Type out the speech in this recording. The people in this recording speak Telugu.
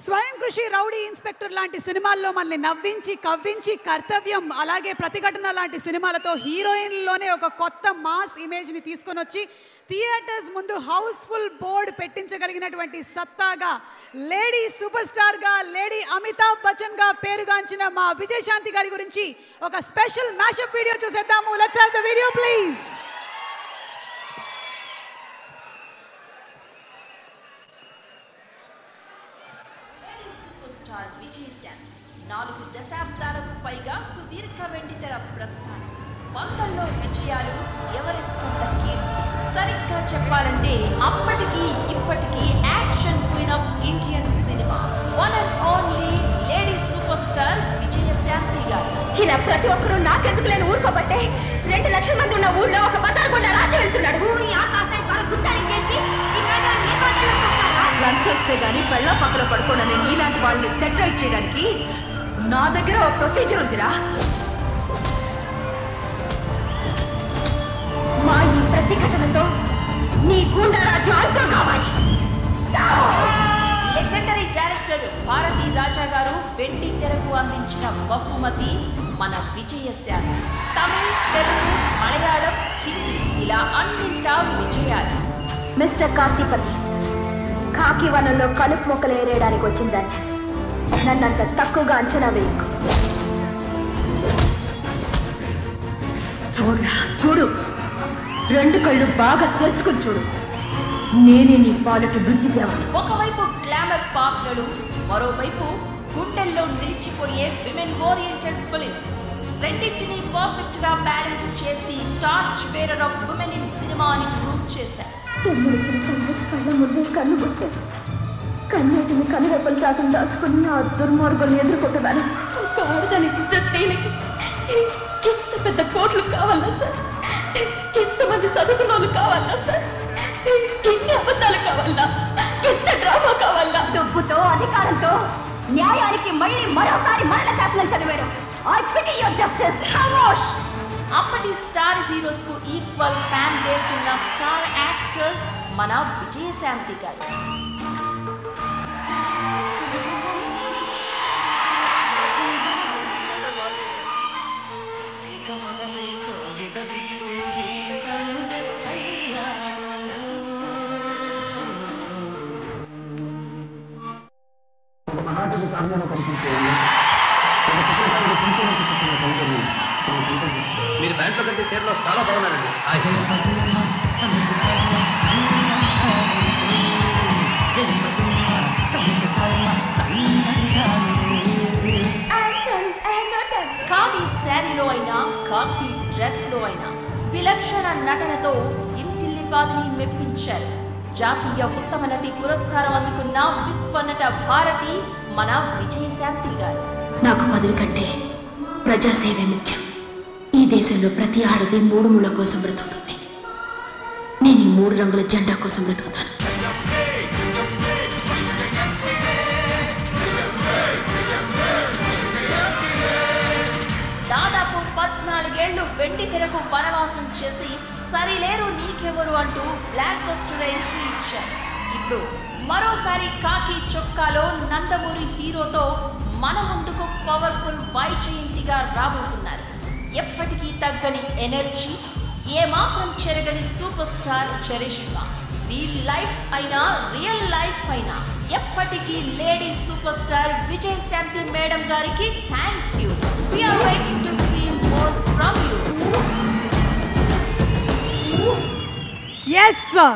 స్వయం కృషి, రౌడీ ఇన్స్పెక్టర్ లాంటి సినిమాల్లో మనల్ని నవ్వించి కవ్వించి, కర్తవ్యం అలాగే ప్రతిఘటన లాంటి సినిమాలతో హీరోయిన్లోనే ఒక కొత్త మాస్ ఇమేజ్ని తీసుకొని వచ్చి థియేటర్స్ ముందు హౌస్ఫుల్ బోర్డు పెట్టించగలిగినటువంటి సత్తాగా, లేడీ సూపర్ స్టార్గా, లేడీ అమితాబ్ బచ్చన్గా పేరుగాంచిన మా విజయశాంతి గారి గురించి ఒక స్పెషల్ మ్యాషప్ వీడియో చూసేద్దాము. Let's have the video please. Vijayashanti 4 దశాబ్దాలకు పైగా సుదీర్ఘ వెండితెర ప్రస్థానం, 100లో విజయాలు, ఎవరెస్ట్ కీర్తి. సరిగ్గా చెప్పాలంటే అప్పటికి ఇప్పటికీ action queen of Indian cinema, one and only lady super star Vijayashanti గారు. ఇలా ప్రతి ఒక్కరూ నాకెందుకు లేని ఊరుకోబట్టే 2 లక్షల మంది ఉన్న ఊళ్ళో ఒక బజార్ గుండా రాజ్యం వెళ్తున్నాడు. లంచ్ వస్తే గానీ పెళ్ళ పక్కన పడుకోనని నీలాంటి వాళ్ళని సెటిల్ చేయడానికి నా దగ్గర ఒక ప్రొసీజర్ ఉందిరా. మా ఈ ప్రతిఘటనతో నీ గుండా రాజ్యం అంతం కావాలి. లెజెండరీ డైరెక్టర్ భారతీ రాజా గారు వెండి తెరకు అందించిన బహుమతి మన విజయశాంతి. తమిళ్, తెలుగు, మలయాళం, హిందీ ఇలా అన్నింటా విజయాలు. మిస్టర్ కాశీపతి, కాకి వనంలో కలుపు మొక్కలు ఏరేయడానికి వచ్చిందని నన్నంత తక్కువగా అంచనా వేయకు. చూడురా చూడు, 2 కళ్ళు బాగా తెరుచుకుని చూడు. నేనే నీ పాలకి బుద్ధి దేవను. ఒకవైపు గ్లామర్ పాత్రలు, మరోవైపు గుండెల్లో నిలిచిపోయే విమెన్ ఓరియంటెడ్ ఫిలిమ్స్. రెండింటినీ పర్ఫెక్ట్ గా బ్యాలెన్స్ చేసి torch bearer of women in cinema అని ప్రూవ్ చేశారు. కళ్ళ ముందే కన్ను కొట్టాను. కన్నీటిని కనురెప్పలు శాతం దాచుకుని ఆ దుర్మార్గుల్ని ఎదుర్కొంటున్నాను. ఆడదాని దీనికి ఎంత పెద్ద కోట్లు కావాలా సార్? ఎంతమంది చదువుకున్న వాళ్ళు కావాలా సార్? ఎన్ని అబద్ధాలు కావాలా? ఎంత డ్రామా కావాలా? డబ్బుతో, అధికారంతో న్యాయానికి మళ్ళీ మరోసారి మరణ శాసనం చదివారు. I pity your justice. Khamosh. అప్పటి స్టార్ హీరోస్ కు ఈక్వల్ ఫ్యాన్ బేస్ ఉన్న స్టార్ యాక్ట్రెస్ మన విజయశాంతి గారు. మీరు బ్యాంక్లో కంటే షేర్లో చాలా బాగున్నారండి. ఖాళీ శారీలో అయినా, కాఫీ డ్రెస్ లో అయినా విలక్షణ నటనతో ఇంటిల్లిపాదిని మెప్పించారు. జాతీయ ఉత్తమ నటి పురస్కారం అందుకున్న విశ్వనట భారతి మన విజయశాంతి గారు. నాకు పదవి కంటే ప్రజాసేవే ముఖ్యం. ఈ దేశంలో ప్రతి ఆడది 3 ముళ్ళ కోసం బ్రతుకుతుంది. నేను ఈ 3 రంగుల జెండా కోసం బ్రతుకుతాను. దాదాపు 14 ఏళ్లు వెండి తెరకు వనవాసం చేసి సరిలేరు నీకెవరు అంటూ బ్లాక్ బస్టర్ ఎంట్రీ ఇచ్చారు. ఇప్పుడు మరోసారి కాకి చొక్కాలో నందమూరి హీరోతో మన ముందుకు పవర్ఫుల్ వైజయంతిగా రాబోతున్నారు. ఎప్పటికీ తగ్గని ఎనర్జీ, ఏమాత్రం చెరగని super star charisma. Real life అయినా, రియల్ లైఫ్ అయినా ఎప్పటికీ lady super star Vijayashanti madam గారికి thank you. We are waiting to see more from you. Yes sir.